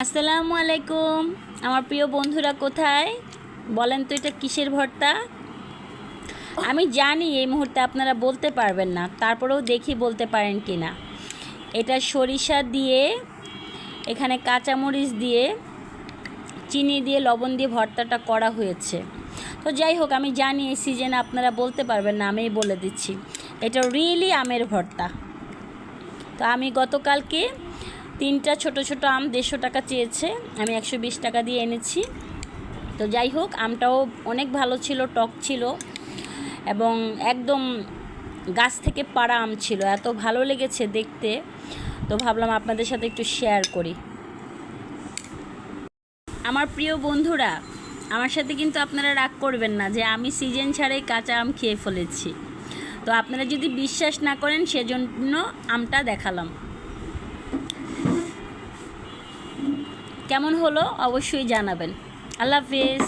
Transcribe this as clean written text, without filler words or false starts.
আসসালামু আলাইকুম। আমার প্রিয় বন্ধুরা কোথায়? বলেন তো এটা কিসের ভর্তা? আমি জানি এই মুহূর্তে আপনারা বলতে পারবেন না, তারপরেও দেখি বলতে পারেন কি না। এটা সরিষা দিয়ে, এখানে কাঁচামরিচ দিয়ে, চিনি দিয়ে, লবণ দিয়ে ভর্তাটা করা হয়েছে। তো যাই হোক, আমি জানি এই সিজনে আপনারা বলতে পারবেন না, আমি বলে দিচ্ছি এটা রিয়েলি আমের ভর্তা। তো আমি গতকালকে 3টা ছোট ছোট আম 150 টাকা চেয়েছে, আমি 120 টাকা দিয়ে এনেছি। তো যাই হোক, আমটাও অনেক ভালো ছিল, টক ছিল এবং একদম গাছ থেকে পাড়া আম ছিল, এত ভালো লেগেছে দেখতে। তো ভাবলাম আপনাদের সাথে একটু শেয়ার করি। আমার প্রিয় বন্ধুরা, আমার সাথে কিন্তু আপনারা রাগ করবেন না যে আমি সিজন ছাড়াই কাঁচা আম খেয়ে ফেলেছি। তো আপনারা যদি বিশ্বাস না করেন, সেজন্য আমটা দেখালাম। কেমন হলো অবশ্যই জানাবেন। আল্লাহ হাফেজ।